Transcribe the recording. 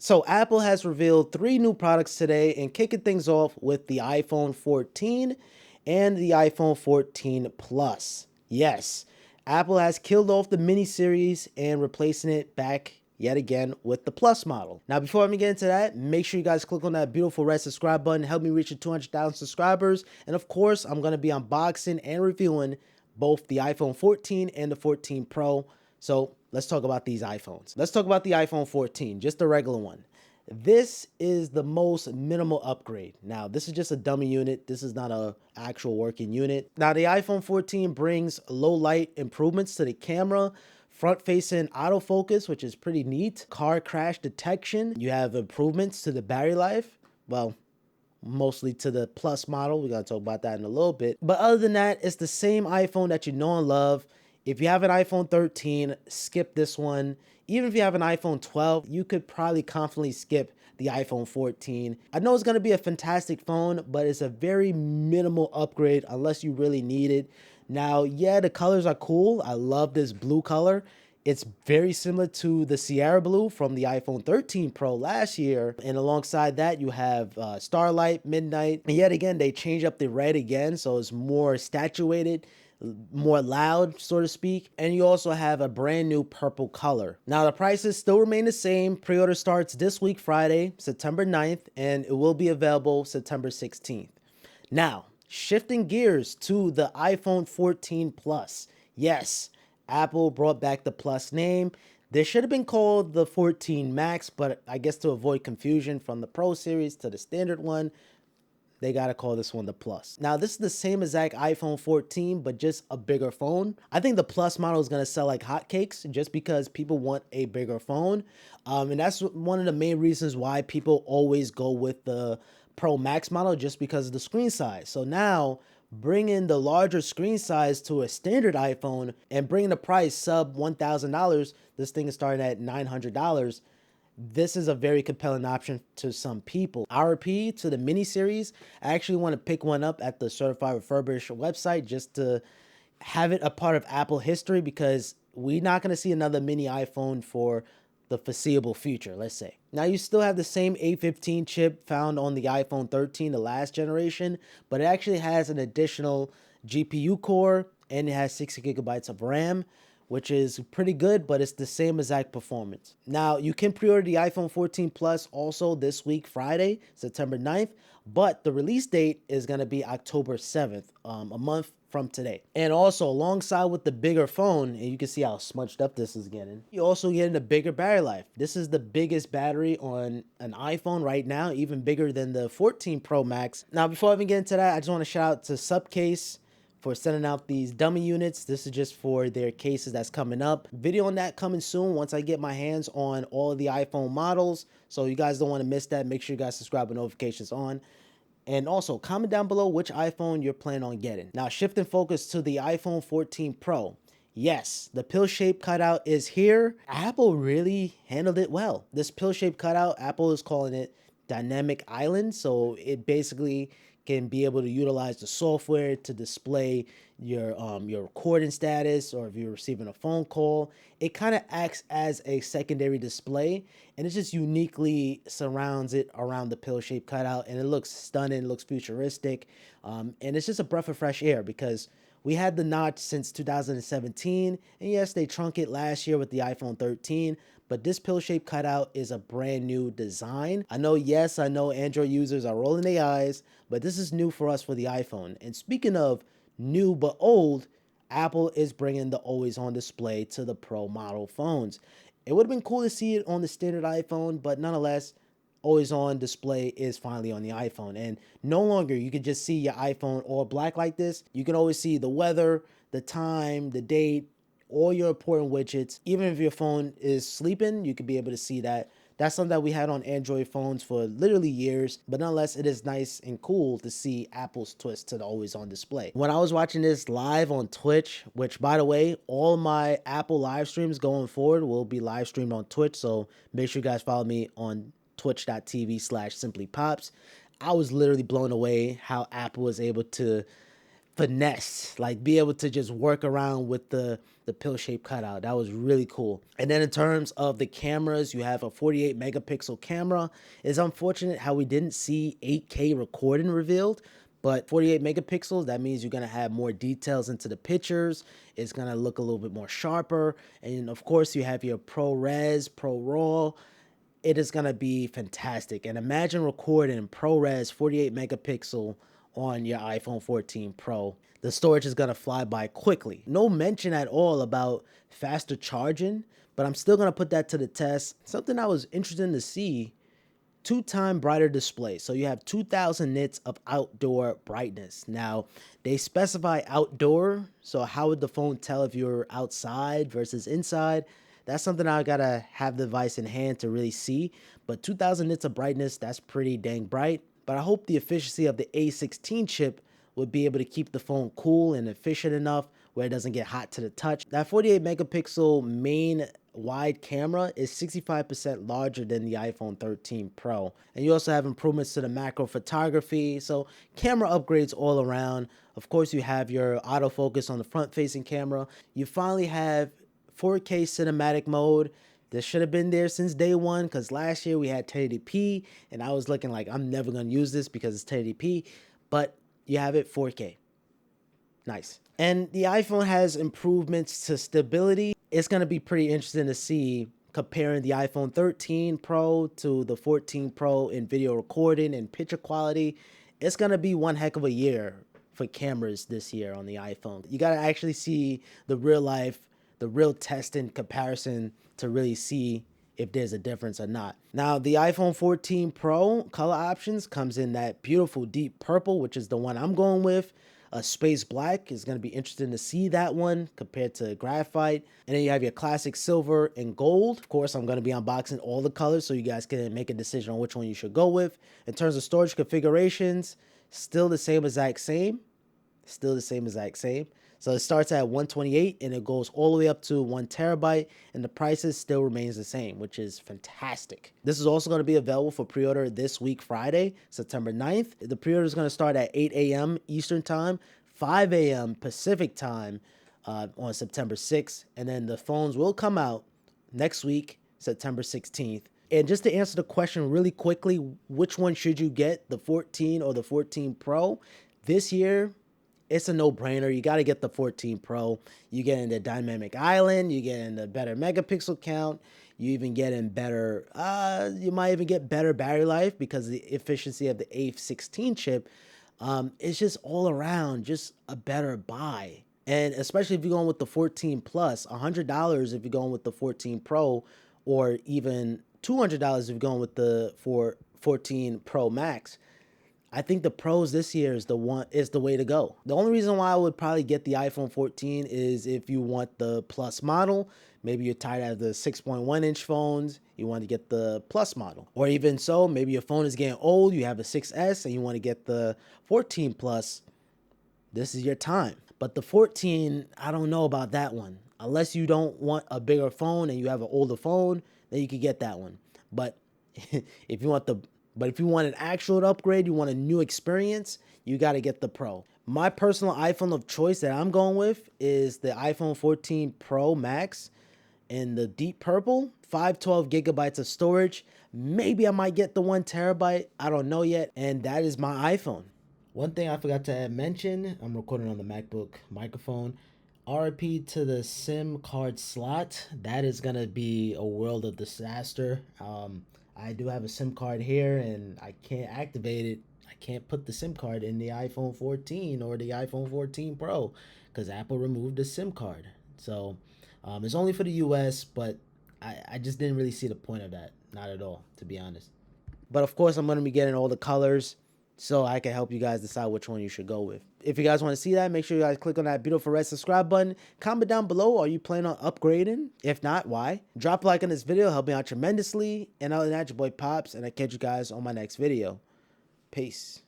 So Apple has revealed three new products today and kicking things off with the iPhone 14 and the iPhone 14 Plus. Yes, Apple has killed off the mini series and replacing it back yet again with the Plus model. Now, before I get into that, make sure you guys click on that beautiful red subscribe button. Help me reach the 200,000 subscribers. And of course, I'm going to be unboxing and reviewing both the iPhone 14 and the 14 Pro. So let's talk about these iPhones. Let's talk about the iPhone 14, just the regular one. This is the most minimal upgrade. Now, this is just a dummy unit. This is not an actual working unit. Now, the iPhone 14 brings low light improvements to the camera, front-facing autofocus, which is pretty neat, car crash detection. You have improvements to the battery life. Well, mostly to the Plus model. We're going to talk about that in a little bit. But other than that, it's the same iPhone that you know and love. If you have an iPhone 13, skip this one. Even if you have an iPhone 12, you could probably confidently skip the iPhone 14. I know it's going to be a fantastic phone, but it's a very minimal upgrade unless you really need it. Now, yeah, the colors are cool. I love this blue color. It's very similar to the Sierra Blue from the iPhone 13 Pro last year. And alongside that, you have Starlight, Midnight. And yet again, they changed up the red again, so it's more statuated, more loud, so to speak. And you also have a brand new purple color. Now, the prices still remain the same. Pre-order starts this week, Friday, September 9th, and it will be available September 16th. Now, shifting gears to the iPhone 14 Plus. Yes, Apple brought back the Plus name. This should have been called the 14 Max, but I guess to avoid confusion from the Pro series to the standard one, they got to call this one the Plus. Now, this is the same exact iPhone 14, but just a bigger phone. I think the Plus model is going to sell like hotcakes just because people want a bigger phone. And that's one of the main reasons why people always go with the Pro Max model, just because of the screen size. So now, bringing the larger screen size to a standard iPhone and bringing the price sub $1,000, this thing is starting at $900. This is a very compelling option to some people. RP to the mini series, I actually want to pick one up at the Certified Refurbished website just to have it a part of Apple history, because we're not going to see another mini iPhone for the foreseeable future, let's say. Now, you still have the same A15 chip found on the iPhone 13, the last generation, but it actually has an additional GPU core and it has 60 gigabytes of RAM, which is pretty good, but it's the same exact performance. Now, you can pre-order the iPhone 14 Plus also this week, Friday, September 9th, but the release date is going to be October 7th, a month from today. And also, alongside with the bigger phone, and you can see how smudged up this is getting, you're also getting a bigger battery life. This is the biggest battery on an iPhone right now, even bigger than the 14 Pro Max. Now, before I even get into that, I just want to shout out to Subcase for sending out these dummy units. This is just for their cases that's coming up. Video on that coming soon once I get my hands on all of the iPhone models. So you guys don't want to miss that. Make sure you guys subscribe with notifications on. And also comment down below which iPhone you're planning on getting. Now, shifting focus to the iPhone 14 Pro. Yes, the pill-shaped cutout is here. Apple really handled it well. This pill-shaped cutout, Apple is calling it Dynamic Island. So it basically can be able to utilize the software to display your recording status, or if you're receiving a phone call. It kind of acts as a secondary display, and it just uniquely surrounds it around the pill-shaped cutout, and it looks stunning, it looks futuristic, and it's just a breath of fresh air, because we had the notch since 2017, and yes, they shrunk it last year with the iPhone 13, but this pill-shaped cutout is a brand new design. I know Android users are rolling their eyes, but this is new for us for the iPhone. And speaking of new but old, Apple is bringing the always-on display to the Pro model phones. It would have been cool to see it on the standard iPhone, but nonetheless, always-on display is finally on the iPhone. And no longer you can just see your iPhone all black like this. You can always see the weather, the time, the date, all your important widgets. Even if your phone is sleeping, you could be able to see that. That's something that we had on Android phones for literally years, but nonetheless, it is nice and cool to see Apple's twist to the always-on display. When I was watching this live on Twitch, which, by the way, all my Apple live streams going forward will be live streamed on Twitch, so make sure you guys follow me on twitch.tv/Simplypops. I was literally blown away how Apple was able to finesse, like be able to just work around with the pill shape cutout. That was really cool. And then in terms of the cameras, you have a 48 megapixel camera. It's unfortunate how we didn't see 8K recording revealed, but 48 megapixels, that means you're gonna have more details into the pictures. It's gonna look a little bit more sharper. And of course you have your ProRes, ProRAW. It is gonna be fantastic. And imagine recording ProRes 48 megapixel on your iPhone 14 Pro. The storage is gonna fly by quickly. No mention at all about faster charging, but I'm still gonna put that to the test. Something I was interested to see, 2-time brighter display. So you have 2000 nits of outdoor brightness. Now, they specify outdoor, so how would the phone tell if you're outside versus inside? That's something I gotta have the device in hand to really see. But 2000 nits of brightness, that's pretty dang bright. But I hope the efficiency of the A16 chip would be able to keep the phone cool and efficient enough where it doesn't get hot to the touch. That 48 megapixel main wide camera is 65% larger than the iPhone 13 Pro. And you also have improvements to the macro photography. So camera upgrades all around. Of course, you have your autofocus on the front facing camera. You finally have 4K cinematic mode. This should have been there since day one, because last year we had 1080p and I was looking like I'm never going to use this because it's 1080p, but you have it 4K. Nice. And the iPhone has improvements to stability. It's going to be pretty interesting to see comparing the iPhone 13 Pro to the 14 Pro in video recording and picture quality. It's going to be one heck of a year for cameras this year on the iPhone. You got to actually see the real life, the real test and comparison to really see if there's a difference or not. Now, the iPhone 14 Pro color options comes in that beautiful deep purple, which is the one I'm going with. Space black is going to be interesting to see that one compared to graphite. And then you have your classic silver and gold. Of course, I'm going to be unboxing all the colors so you guys can make a decision on which one you should go with. In terms of storage configurations, still the same exact same. Still the same exact same. So it starts at 128 and it goes all the way up to 1 terabyte, and the prices still remains the same, which is fantastic. This is also going to be available for pre-order this week, Friday, September 9th. The pre-order is going to start at 8 a.m. Eastern time, 5 a.m. Pacific time on September 6th. And then the phones will come out next week, September 16th. And just to answer the question really quickly, which one should you get, the 14 or the 14 Pro? This year, it's a no-brainer. You got to get the 14 Pro. You get in the dynamic island. You get in the better megapixel count. You even get in better, you might even get better battery life because the efficiency of the A16 chip. It's just all around just a better buy. And especially if you're going with the 14 Plus, $100 if you're going with the 14 Pro, or even $200 if you're going with the 14 Pro Max. I think the Pros this year is the way to go. The only reason why I would probably get the iPhone 14 is if you want the Plus model. Maybe you're tired of the 6.1 inch phones, you want to get the Plus model. Or even so, maybe your phone is getting old, you have a 6S and you want to get the 14 Plus. This is your time. But the 14, I don't know about that one. Unless you don't want a bigger phone and you have an older phone, then you could get that one. But if you want an actual upgrade, you want a new experience, you got to get the Pro. My personal iPhone of choice that I'm going with is the iPhone 14 Pro Max in the deep purple, 512 gigabytes of storage. Maybe I might get the 1 terabyte. I don't know yet. And that is my iPhone. One thing I forgot to mention, I'm recording on the MacBook microphone. RIP to the SIM card slot. That is going to be a world of disaster. I do have a SIM card here and I can't activate it. I can't put the SIM card in the iPhone 14 or the iPhone 14 Pro because Apple removed the SIM card. So it's only for the US, but I just didn't really see the point of that. Not at all, to be honest. But of course, I'm going to be getting all the colors so I can help you guys decide which one you should go with. If you guys want to see that, make sure you guys click on that beautiful red subscribe button. Comment down below, are you planning on upgrading? If not, why? Drop a like on this video, help me out tremendously. And other than that, your boy Pops, and I'll catch you guys on my next video. Peace.